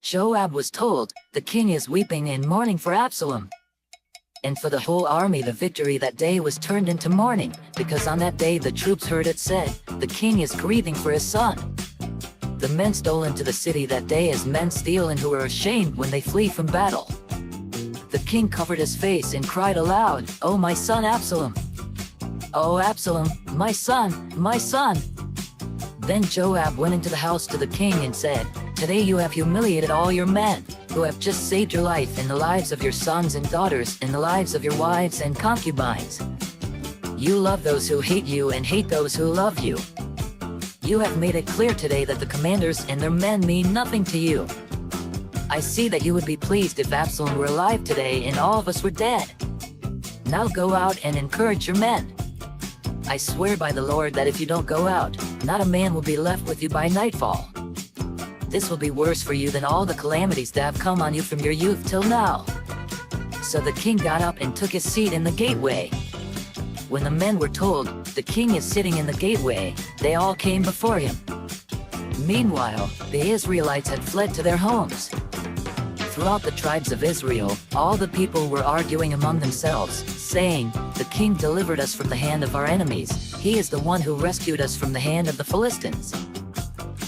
Joab was told, "The king is weeping and mourning for Absalom." And for the whole army the victory that day was turned into mourning, because on that day the troops heard it said, "The king is grieving for his son." The men stole into the city that day as men steal and who are ashamed when they flee from battle. The king covered his face and cried aloud, "Oh, my son Absalom! Oh, Absalom, my son, my son!" Then Joab went into the house to the king and said, "Today you have humiliated all your men, who have just saved your life and the lives of your sons and daughters and the lives of your wives and concubines. You love those who hate you and hate those who love you. You have made it clear today that the commanders and their men mean nothing to you. I see that you would be pleased if Absalom were alive today and all of us were dead. Now go out and encourage your men. I swear by the Lord that if you don't go out, not a man will be left with you by nightfall. This will be worse for you than all the calamities that have come on you from your youth till now." So the king got up and took his seat in the gateway. When the men were told, "The king is sitting in the gateway," they all came before him. Meanwhile, the Israelites had fled to their homes. Throughout the tribes of Israel, all the people were arguing among themselves, saying, "The king delivered us from the hand of our enemies. He is the one who rescued us from the hand of the Philistines.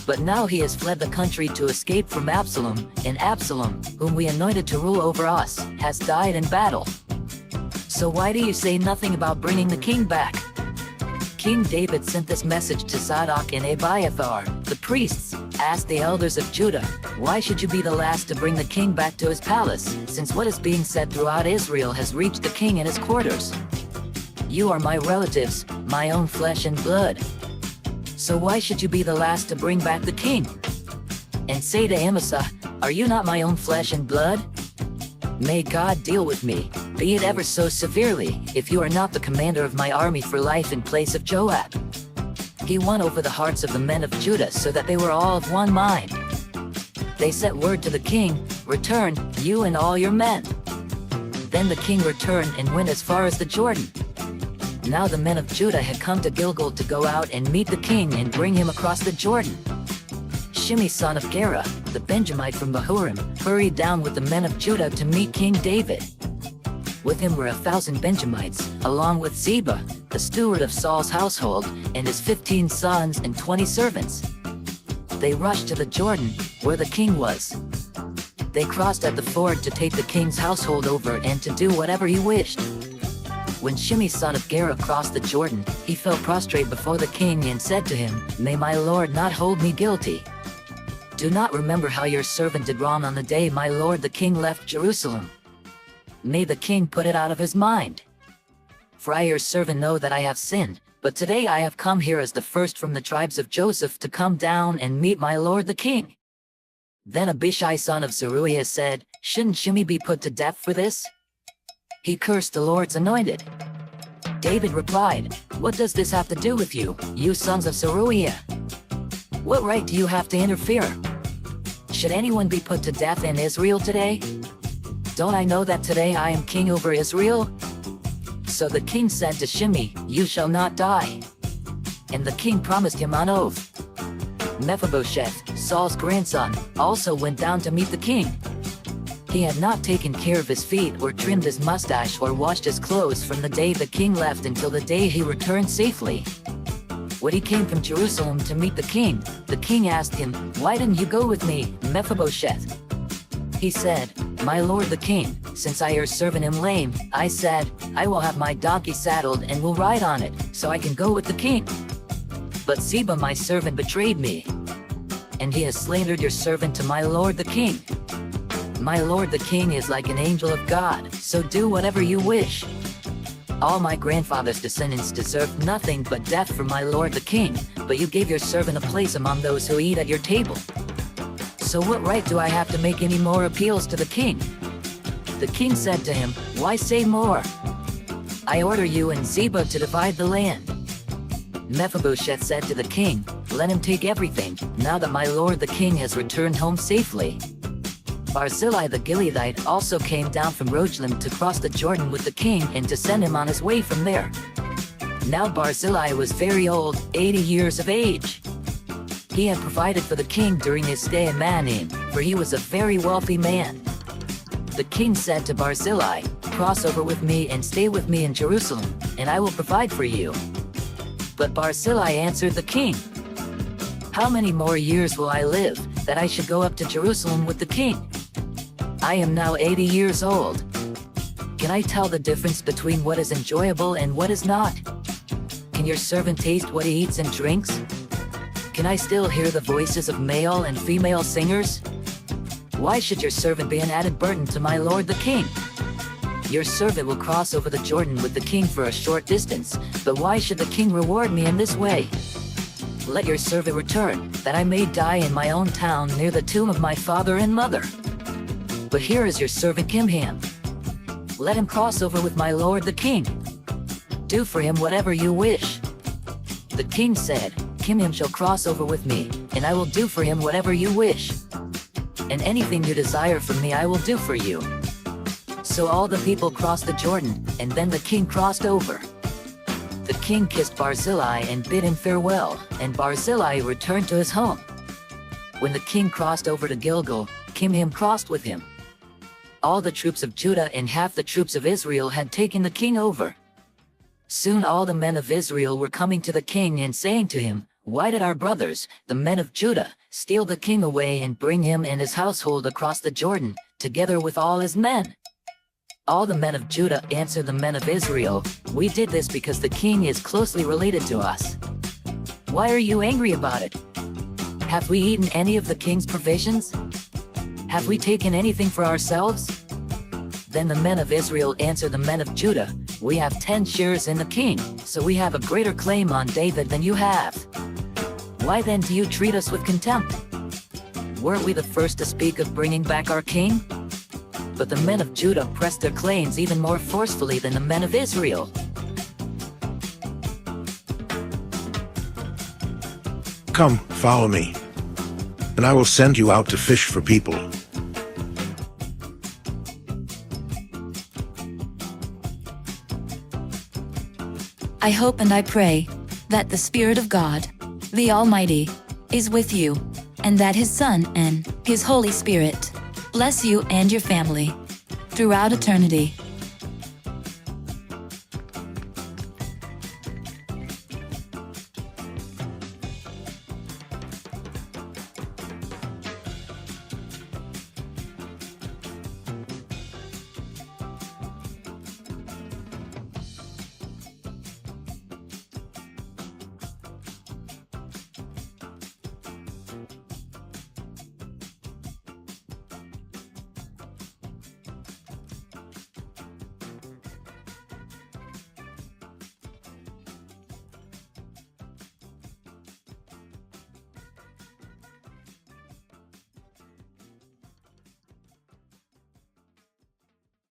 But now he has fled the country to escape from Absalom, and Absalom, whom we anointed to rule over us, has died in battle. So why do you say nothing about bringing the king back?" King David sent this message to Zadok and Abiathar, the priests, "Ask the elders of Judah, why should you be the last to bring the king back to his palace, since what is being said throughout Israel has reached the king in his quarters? You are my relatives, my own flesh and blood. So why should you be the last to bring back the king? And say to Amasa, are you not my own flesh and blood? May God deal with me, be it ever so severely, if you are not the commander of my army for life in place of Joab." He won over the hearts of the men of Judah so that they were all of one mind. They sent word to the king, "Return, you and all your men." Then the king returned and went as far as the Jordan. Now the men of Judah had come to Gilgal to go out and meet the king and bring him across the Jordan. Shimei son of Gera, the Benjamite from Bahurim, hurried down with the men of Judah to meet King David. With him were 1,000 Benjamites, along with Ziba, the steward of Saul's household, and his 15 sons and 20 servants. They rushed to the Jordan, where the king was. They crossed at the ford to take the king's household over and to do whatever he wished. When Shimei son of Gera crossed the Jordan, he fell prostrate before the king and said to him, "May my lord not hold me guilty. Do not remember how your servant did wrong on the day my lord the king left Jerusalem. May the king put it out of his mind. For I your servant know that I have sinned, but today I have come here as the first from the tribes of Joseph to come down and meet my lord the king." Then Abishai son of Zeruiah said, "Shouldn't Shimei be put to death for this? He cursed the Lord's anointed." David replied, "What does this have to do with you, you sons of Zeruiah? What right do you have to interfere? Should anyone be put to death in Israel today? Don't I know that today I am king over Israel?" So the king said to Shimei, "You shall not die." And the king promised him on oath. Mephibosheth, Saul's grandson, also went down to meet the king. He had not taken care of his feet or trimmed his mustache or washed his clothes from the day the king left until the day he returned safely. When he came from Jerusalem to meet the king asked him, "Why didn't you go with me, Mephibosheth?" He said, "My lord the king, since I your servant am lame, I said, I will have my donkey saddled and will ride on it, so I can go with the king. But Ziba my servant betrayed me, and he has slandered your servant to my lord the king. My lord the king is like an angel of God, so do whatever you wish. All my grandfather's descendants deserved nothing but death from my lord the king, but you gave your servant a place among those who eat at your table. So what right do I have to make any more appeals to the king?" The king said to him, "Why say more? I order you and Ziba to divide the land." Mephibosheth said to the king, "Let him take everything, now that my lord the king has returned home safely." Barzillai the Gileadite also came down from Rogelim to cross the Jordan with the king and to send him on his way from there. Now Barzillai was very old, 80 years of age. He had provided for the king during his stay in Manim, for he was a very wealthy man. The king said to Barzillai, "Cross over with me and stay with me in Jerusalem, and I will provide for you." But Barzillai answered the king, "How many more years will I live, that I should go up to Jerusalem with the king? I am now 80 years old. Can I tell the difference between what is enjoyable and what is not? Can your servant taste what he eats and drinks? Can I still hear the voices of male and female singers? Why should your servant be an added burden to my lord the king? Your servant will cross over the Jordan with the king for a short distance, but why should the king reward me in this way? Let your servant return, that I may die in my own town near the tomb of my father and mother. But here is your servant Kimham. Let him cross over with my lord the king. Do for him whatever you wish." The king said, "Kimham shall cross over with me, and I will do for him whatever you wish. And anything you desire from me I will do for you." So all the people crossed the Jordan, and then the king crossed over. The king kissed Barzillai and bid him farewell, and Barzillai returned to his home. When the king crossed over to Gilgal, Kimham crossed with him. All the troops of Judah and half the troops of Israel had taken the king over. Soon all the men of Israel were coming to the king and saying to him, "Why did our brothers, the men of Judah, steal the king away and bring him and his household across the Jordan, together with all his men?" All the men of Judah answered the men of Israel, "We did this because the king is closely related to us. Why are you angry about it? Have we eaten any of the king's provisions? Have we taken anything for ourselves?" Then the men of Israel answered the men of Judah, "We have 10 shares in the king, so we have a greater claim on David than you have. Why then do you treat us with contempt? Weren't we the first to speak of bringing back our king?" But the men of Judah pressed their claims even more forcefully than the men of Israel. "Come, follow me, and I will send you out to fish for people." I hope and I pray that the Spirit of God, the Almighty, is with you, and that His Son and His Holy Spirit bless you and your family throughout eternity.